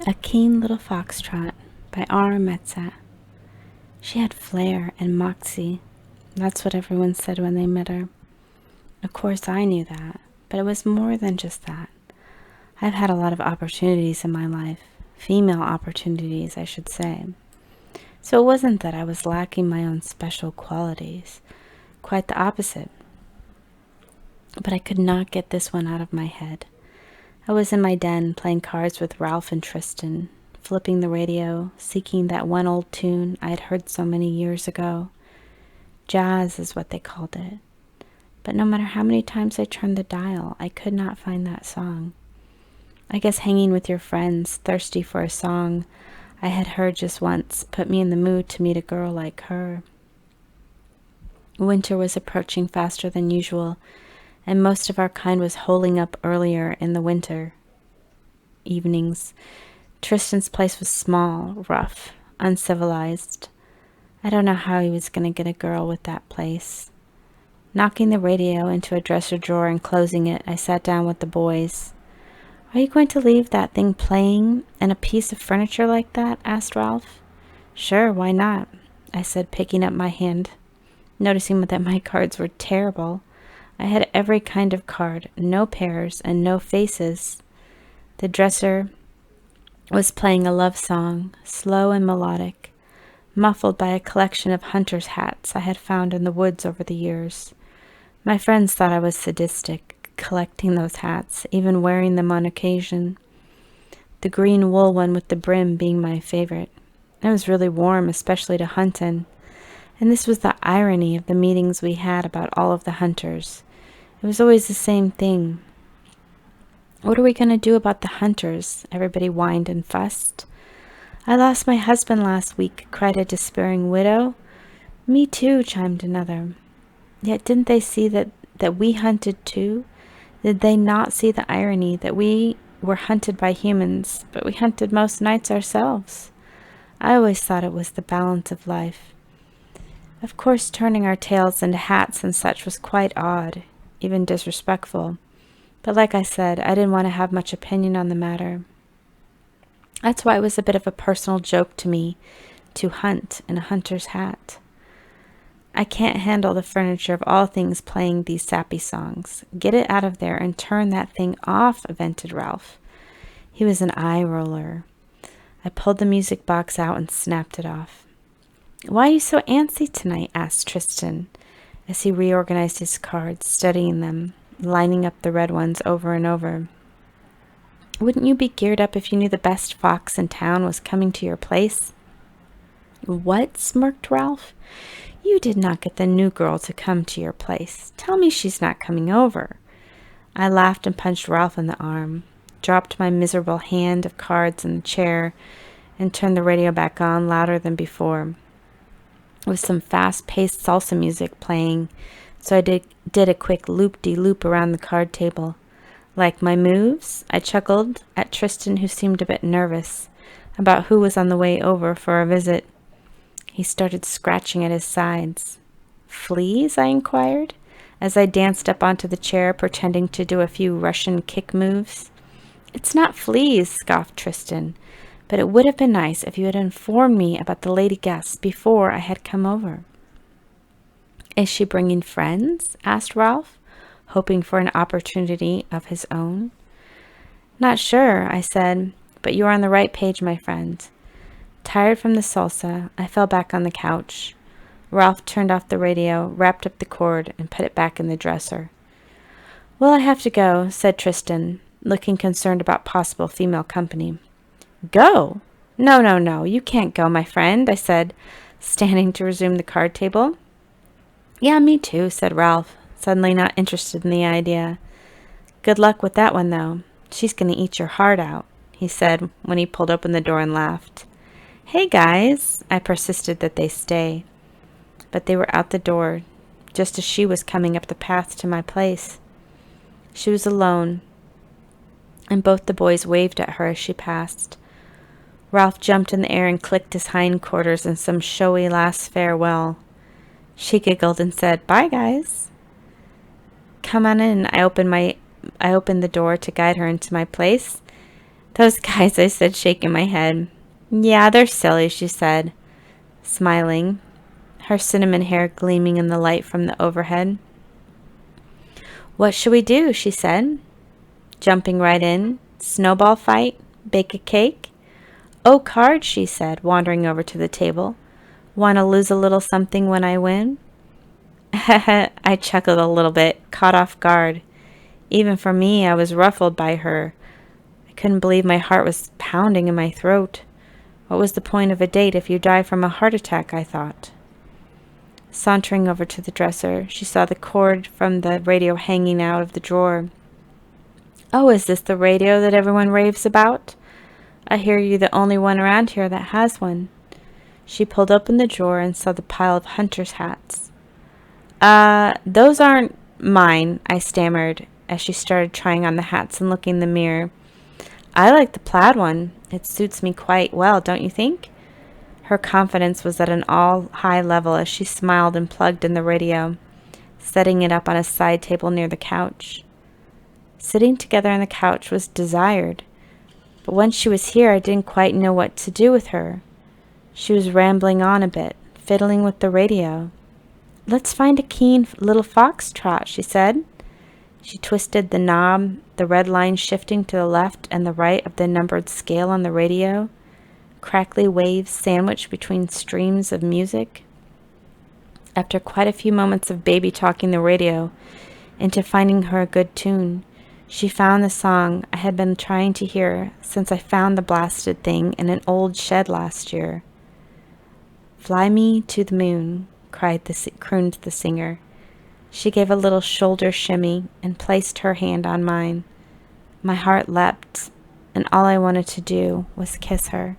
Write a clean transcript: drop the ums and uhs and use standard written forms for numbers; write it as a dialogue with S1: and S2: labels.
S1: A Keen Little Foxtrot by R. Metzat. She had flair and moxie. That's what everyone said when they met her. Of course I knew that, but it was more than just that. I've had a lot of opportunities in my life. Female opportunities, I should say. So it wasn't that I was lacking my own special qualities. Quite the opposite. But I could not get this one out of my head. I was in my den playing cards with Ralph and Tristan, flipping the radio, seeking that one old tune I had heard so many years ago. Jazz is what they called it. But no matter how many times I turned the dial, I could not find that song. I guess hanging with your friends, thirsty for a song I had heard just once, put me in the mood to meet a girl like her. Winter was approaching faster than usual, and most of our kind was holing up earlier in the winter evenings. Tristan's place was small, rough, uncivilized. I don't know how he was going to get a girl with that place. Knocking the radio into a dresser drawer and closing it, I sat down with the boys. "Are you going to leave that thing playing and a piece of furniture like that?" asked Ralph. "Sure, why not?" I said, picking up my hand, noticing that my cards were terrible. I had every kind of card, no pairs and no faces. The dresser was playing a love song, slow and melodic, muffled by a collection of hunter's hats I had found in the woods over the years. My friends thought I was sadistic, collecting those hats, even wearing them on occasion. The green wool one with the brim being my favorite. It was really warm, especially to hunt in. And this was the irony of the meetings we had about all of the hunters. It was always the same thing. "What are we going to do about the hunters?" everybody whined and fussed. "I lost my husband last week," cried a despairing widow. "Me too," chimed another. Yet didn't they see that we hunted too? Did they not see the irony that we were hunted by humans, but we hunted most nights ourselves? I always thought it was the balance of life. Of course, turning our tails into hats and such was quite odd, even disrespectful. But like I said, I didn't want to have much opinion on the matter. That's why it was a bit of a personal joke to me to hunt in a hunter's hat. "I can't handle the furniture of all things playing these sappy songs. Get it out of there and turn that thing off," vented Ralph. He was an eye roller. I pulled the music box out and snapped it off. "Why are you so antsy tonight?" asked Tristan, as he reorganized his cards, studying them, lining up the red ones over and over. "Wouldn't you be geared up if you knew the best fox in town was coming to your place?" "What?" smirked Ralph. "You did not get the new girl to come to your place. Tell me she's not coming over." I laughed and punched Ralph in the arm, dropped my miserable hand of cards in the chair, and turned the radio back on louder than before, with some fast-paced salsa music playing, so I did a quick loop-de-loop around the card table. "Like my moves?" I chuckled at Tristan, who seemed a bit nervous about who was on the way over for a visit. He started scratching at his sides. "Fleas?" I inquired, as I danced up onto the chair, pretending to do a few Russian kick moves. "It's not fleas," scoffed Tristan, "but it would have been nice if you had informed me about the lady guests before I had come over." "Is she bringing friends?" asked Ralph, hoping for an opportunity of his own. "Not sure," I said, "but you are on the right page, my friend." Tired from the salsa, I fell back on the couch. Ralph turned off the radio, wrapped up the cord, and put it back in the dresser. "Well, I have to go," said Tristan, looking concerned about possible female company. "Go? No, no, no, you can't go, my friend," I said, standing to resume the card table. "Yeah, me too," said Ralph, suddenly not interested in the idea. "Good luck with that one, though. She's going to eat your heart out," he said when he pulled open the door and laughed. "Hey, guys," I persisted that they stay. But they were out the door, just as she was coming up the path to my place. She was alone, and both the boys waved at her as she passed. Ralph jumped in the air and clicked his hindquarters in some showy last farewell. She giggled and said, "Bye, guys." "Come on in." I opened the door to guide her into my place. Those guys, I said, shaking my head. Yeah, they're silly, she said, smiling, her cinnamon hair gleaming in the light from the overhead. What shall we do? She said, jumping right in. Snowball fight? Bake a cake? Oh, cards, she said, wandering over to the table. Want to lose a little something when I win? I chuckled a little bit, caught off guard. Even for me, I was ruffled by her. I couldn't believe my heart was pounding in my throat. What was the point of a date if you die from a heart attack, I thought. Sauntering over to the dresser, she saw the cord from the radio hanging out of the drawer. Oh, is this the radio that everyone raves about? I hear you're the only one around here that has one. She pulled open the drawer and saw the pile of hunter's hats. Those aren't mine, I stammered as she started trying on the hats and looking in the mirror. I like the plaid one. It suits me quite well, don't you think? Her confidence was at an all-high level as she smiled and plugged in the radio, setting it up on a side table near the couch. Sitting together on the couch was desired, but once she was here, I didn't quite know what to do with her. She was rambling on a bit, fiddling with the radio. Let's find a keen little foxtrot, she said. She twisted the knob, the red line shifting to the left and the right of the numbered scale on the radio, crackly waves sandwiched between streams of music. After quite a few moments of baby talking the radio into finding her a good tune, she found the song I had been trying to hear since I found the blasted thing in an old shed last year. Fly me to the moon, crooned the singer. She gave a little shoulder shimmy and placed her hand on mine. My heart leapt, and all I wanted to do was kiss her.